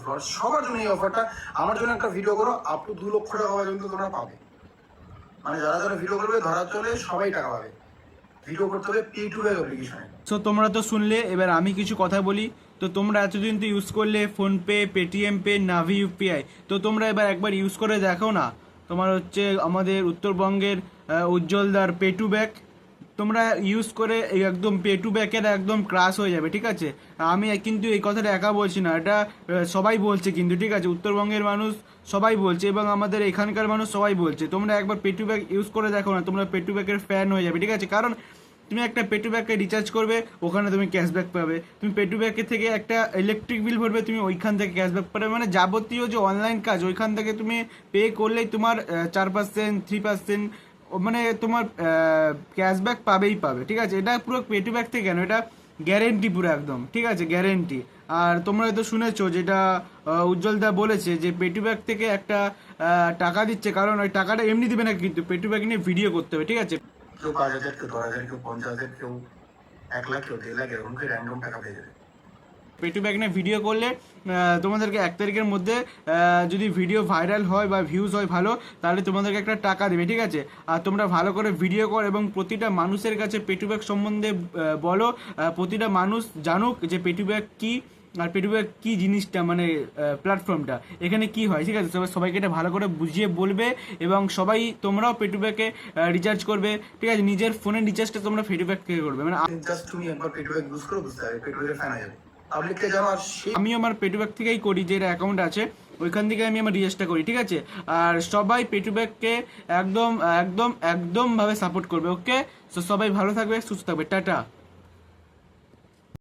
Followers, সবার জন্য এই অফারটা। আমার জন্য একটা ভিডিও করো, আপ টু 2 লক্ষ টাকা পর্যন্ত তোমরা পাবে। মানে যারা যারা ভিডিও করবে ধরার চলে সবাই টাকা পাবে। ভিডিও করতে হবে পে টু পে অ্যাপ্লিকেশনে। সো তোমরা তো শুনলে, এবার আমি কিছু কথা বলি। তো তোমরা এতদিন তো ইউজ করলে ফোনপে, পেটিএম পে, নাভি ইউপিআই, তো তোমরা এবার একবার ইউজ করে দেখো না। তোমার হচ্ছে আমাদের উত্তরবঙ্গের উজ্জ্বলদার পে টু ব্যাক, তোমরা ইউজ করে একদম পে টু ব্যাকের একদম ক্রাশ হয়ে যাবে, ঠিক আছে। আমি কিন্তু এই কথাটা একা বলছি না, এটা সবাই বলছে কিন্তু, ঠিক আছে। উত্তরবঙ্গের মানুষ সবাই বলছে এবং আমাদের এখানকার মানুষ সবাই বলছে। তোমরা একবার পে টু ব্যাক ইউজ করে দেখো না, তোমরা পে টু ব্যাকের ফ্যান হয়ে যাবে, ঠিক আছে। কারণ তুমি একটা পেটু ব্যাগকে রিচার্জ করবে, ওখানে তুমি ক্যাশব্যাক পাবে। তুমি পেটু ব্যাগকে থেকে একটা ইলেকট্রিক বিল ভরবে, তুমি ওইখান থেকে ক্যাশব্যাক পাবে। মানে যাবতীয় যে অনলাইন কাজ ওইখান থেকে তুমি পে করলেই তোমার 4%, 3%, মানে তোমার ক্যাশব্যাক পাবেই পাবে, ঠিক আছে। এটা পুরো পেটু ব্যাগ থেকে কেন, এটা গ্যারেন্টি পুরো একদম, ঠিক আছে, গ্যারেন্টি। আর তোমরা তো শুনেছো যেটা উজ্জ্বলদা বলেছে যে পেটু ব্যাগ থেকে একটা টাকা দিচ্ছে, কারণ ওই টাকাটা এমনি দিবে না, কিন্তু পেটু ব্যাগ নিয়ে ভিডিও করতে হবে, ঠিক আছে। কেউ 5,000, কেউ 10,000, কেউ 50,000, কেউ 1 লাখ, কেউ 1.5 লাখ, এরকম করে র্যান্ডম টাকা পেয়ে যাবে। পেটু ব্যাগ নিয়ে ভিডিও করলে তোমাদেরকে 1 তারিখের মধ্যে যদি ভিডিও ভাইরাল হয় বা ভিউজ হয় ভালো, তাহলে তোমাদেরকে একটা টাকা দেবে, ঠিক আছে। আর তোমরা ভালো করে ভিডিও করো এবং প্রতিটা মানুষের কাছে পেটু ব্যাগ সম্বন্ধে বলো, প্রতিটা মানুষ জানুক যে পেটু ব্যাগ কী আর পেটু ব্যাগ কী জিনিসটা, মানে প্ল্যাটফর্মটা এখানে কি হয়, ঠিক আছে। সবাইকে এটা ভালো করে বুঝিয়ে বলবে এবং সবাই তোমরাও পেটু ব্যাগে রিচার্জ করবে, ঠিক আছে। নিজের ফোনের রিচার্জটা তোমরা পেটু ব্যাগ থেকে করবে। মানে জাস্ট তুমি একবার পেটু ব্যাগ ইউজ করো, বুঝতে হবে পেটু ব্যাগের ফ্যান হয়ে যাবে। পাবলিককে জানো। আর আমি আমার পেটু ব্যাগ থেকেই করি, যে অ্যাকাউন্ট আছে ওইখান থেকে আমি আমার রিচার্জটা করি, ঠিক আছে। আর সবাই পেটু ব্যাগকে একদম একদম একদম ভাবে সাপোর্ট করবে, ওকে। সো সবাই ভালো থাকবে, সুস্থ থাকবে, টাটা।